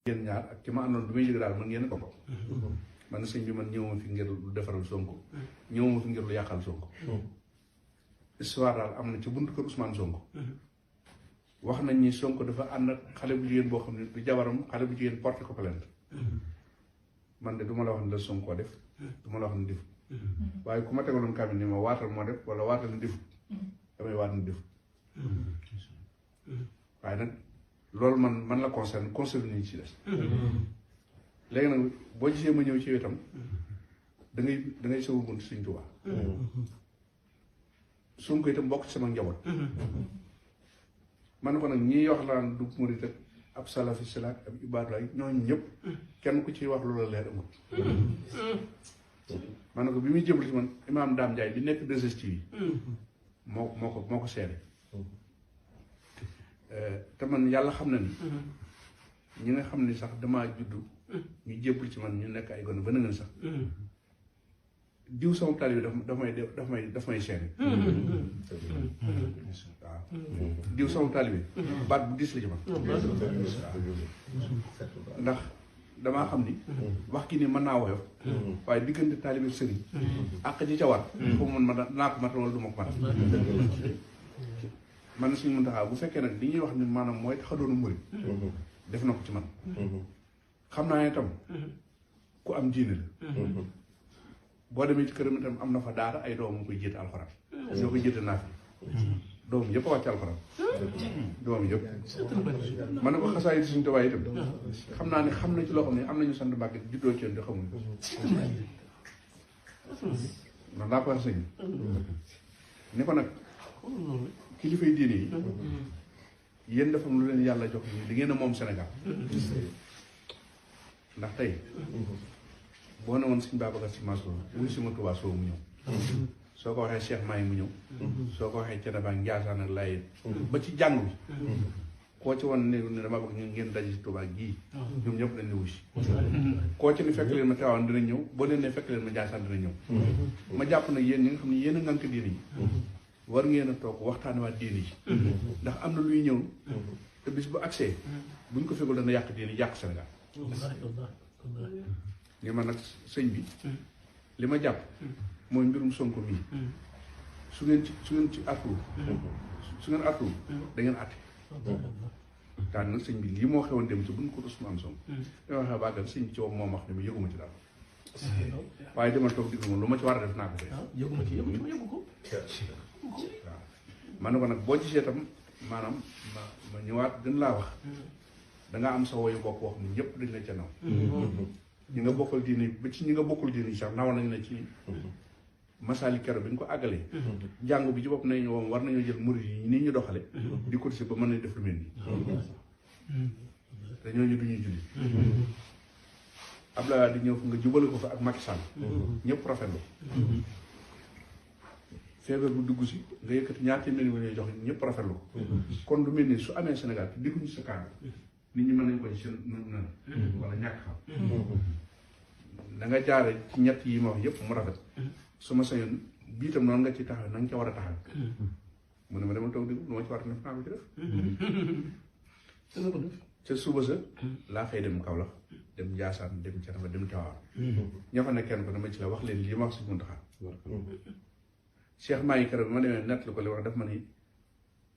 yéen ñaar ak ki ma àndoon bi may jóge daal man ngeen ko man sëñ bi man ñëwuma fi ngir lu defaral Sonko ñëwuma fi ngir lu yàqal Sonko histoire daal am na ci buntu kër Ousmane Sonko wax nañ ni Sonko dafa ànd ak xale bu jigéen boo xam ne du jabaram xale bu jigéen porté ko plainte man de du ma la wax ne la Sonko def du ma la wax ne def waaye ku ma tegaloon kaamil ni ma waatal moo def wala waatal ne def damay waat ne def waaye nag loolu man la concerne nañu ci des léegi nag boo gisee ma ñëw ci wetam da ngay sëwu bunt Sëñ Tuubaa Sonko itam bokk ci sama njaboot man ko nag ñii wax laan du murit ak ab salafiste la ak ab ibaadu ay ñooñu ñëpp kenn ku ci wax loolu leer amul man ko bi muy jëbal ci man imaam Dame Ndiaye bi nekk 2STV yi moo ko seede te man yàlla xam na ni ñi nga xam ni sax damaa juddu ñu jébul ci man ñu nekk ay gone ba na ngeen sax diw sama taalibe daf may seede waaw diw sama taalibe baat bu diis la ci man ndax damaa xam ni wax ki ni mën naa woyof waaye diggante taalibe sëriñ ak ji ca war foofu man ma naa ko matal wala du ma ko matal man suñu Muntaxa bu fekkee nag li ñuy wax ni maanaam mooy tax a doonu murit def na ko ci man xam naa ne itam ku am diine la boo demee ci këram itam am na fa daara ay doom mu koy jiite alxuraan ñoo koy jiite naa fi doom yëpp a wàcc alxuraan doom yëpp man ne ko xasaa yi suñu tubaab itam xam naa ne xam na ci loo xam ne am nañu sant Mbàkke juddoo ci yoon di xamuñ ko ndax laa ko wax sëñ ni ko nag kilifay diine yi yéen dafa am lu leen yàlla jox ni di ngeen a moom Sénégal ndax tey boo ne woon Sëñ Babacar Si Mansour wuy si ma Tuubaa soo mu ñëw soo ko waxee Cheikh Maay mu ñëw soo ko waxee Thiénaba ak Njaasaan ak Laayeen ba ci jàng bi koo ci woon ne dama bëgg ngeen daje ci Tuubaa gii ñoom ñëpp dañ ne wusi koo ci ni fekk leen ma Tiwaawan dina ñëw boo leen ne fekk leen ma Njaasaan dina ñëw ma jàpp nag yéen ñi nga xam ne yéen a ngànk diine yi war ngeen a toog waxtaane waa diine yi ndax am na luy ñëw te bis bu accès buñ ko fekkul dana yàq diine yàq Sénégal ni man nag sëñ bi li ma jàpp mooy mbirum Sonko mii su ngeen ci attu su ngeen attu da ngeen atte daan nag sëñ bi lii moo xewoon dem ci buñ ko Ousmane Sonko dama waxee bàggal sëñ bi ci wom moom wax ne ma yëguma ci daal waaye demal toog digg moom lu ma ci war a def naa ko def yëgu ko waaw man ne ko nag boo gisee tam maanaam ma ñëwaat gën laa wax dangaa am sa woyu bopp wax ni ñëpp dañ la ca naw ñi nga bokkal diine ba ci ñi nga bokkul diine yi sax naw nañ la ci masali kero bi nga ko àggalee jàng bi ci bopp nañu woom war nañoo jël murid yi nii ñu doxale di ko si ba mën nañ def lu mel nii te ñooñu duñuy julli Abdoulaye di ñëw nga jubale ko fa ak Macky Sall ñëpp rafetlu feebar bu dugg si nga yëkkati ñaar téeméeri millions jox ñëpp rafetlu ko kon lu mel nii su amee Sénégal te dégguñu sa kàddu nit ñi mën nañ ko ci seen nan wala ñàkk xam da nga jaare ci ñett yi ma wax yëpp mu rafet su ma sañoon bii tam noonu nga ci taxaw na nga ca war a taxaw mu ne ma dama toog déglu lu ma ci war a def naa ko ci def ca suba sa laa fay dem Kaolack dem Ndiassane dem Thiénaba dem Tivaouane ña fa ne kenn ko dama ci la wax leen lii ma wax si Muntaxa Cheikh maa ngi keroog bi ma demee nett lu ko li wax daf ma ni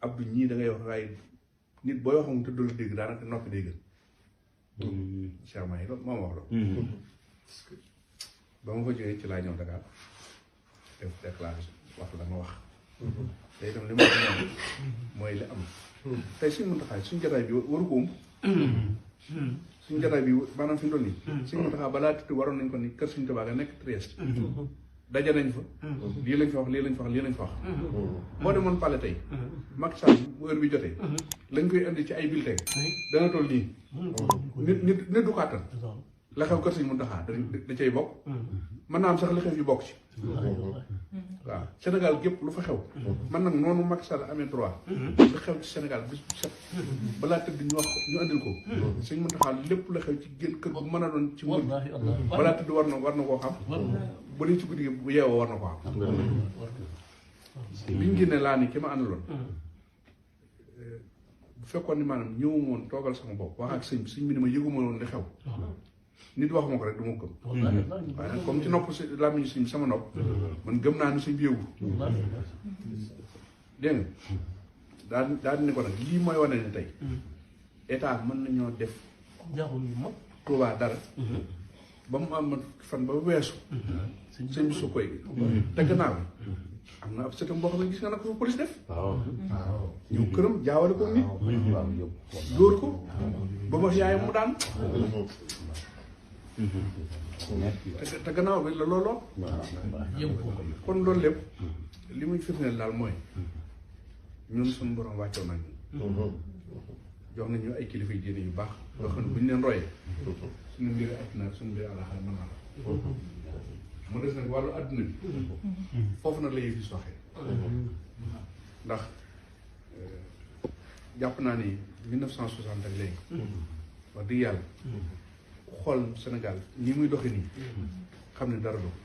Abdou ñii da ngay wax waaye nit booy waxam te dul dégg daanaka noppi day gën Cheikh maa ngi loolu moo ma wax loolu ba ma fa jógee ci laa ñëw Dakar def déclaration wax la ma wax te itam li ma wax mooy li am tey suñu Muntaxa suñu jotaay bi waru ko suñu jotaay bi maanaam fi mu toll nii suñu Muntaxa balaa tudd waroon nañ ko ni kër suñu Tuubaa nga nekk Trieste daje nañ fa lii lañ fa wax lii lañ fa wax lii lañ fa wax boo demoon pale tey Macky Sall bu heure bi jotee lañ koy indi ci ay bulletin dana toll nii nit du ko àttan la xew kër Sëñ Muntaxa da cay bokk mën naa am sax li xew yu bokk ci waaw Sénégal gépp lu fa xew man nag noonu Macky Sall amee droit lu xew ci Sénégal bis bu set balaa tëdd ñu wax ñu andil ko Sëñ Muntaxa lépp la xew ci génn kër bu mën a doon ci mur balaa tëdd war na koo xam bu dee ci guddi gi bu yeewoo war na ko xam bi ñu génnee laa ni ki ma àndaloon bu fekkoon ni maanaam ñëwuma woon toogal sama bopp wax ak sëñ bi ni ma yëguma woon li xew nit waxuma ko rek du ma gëm waaye nag comme ci nopp si làmmiñu sëñ sama nopp man gëm naa ni sëñ bi yëgu dégg nga daal di ne ko nag lii mooy wane ne tey état mën nañoo def Tuubaa dara ba mu am fan ba weesu sëñ bi su koy te gannaaw am na ab sëtam boo xam ne gis nga nag ko police def ñëw këram jaawale ko nit dóor ko ba ma yaayam mu daan te gannaaw bi la looloo kon loolu lépp li muy firndeel daal mooy ñun suñu borom wàccoo nañ jox nañu ay kilifa yi diine yu baax yoo xam ne bu ñu leen royee suñu mbir àdduna suñu mbir àllaxira mën naa la mu des nag wàllu àdduna bi foofu nag la yëf yi soxee ndax jàpp naa ni 1960 ak léegi wax dëgg yàlla xool Sénégal ni muy doxee nii xam ne dara dox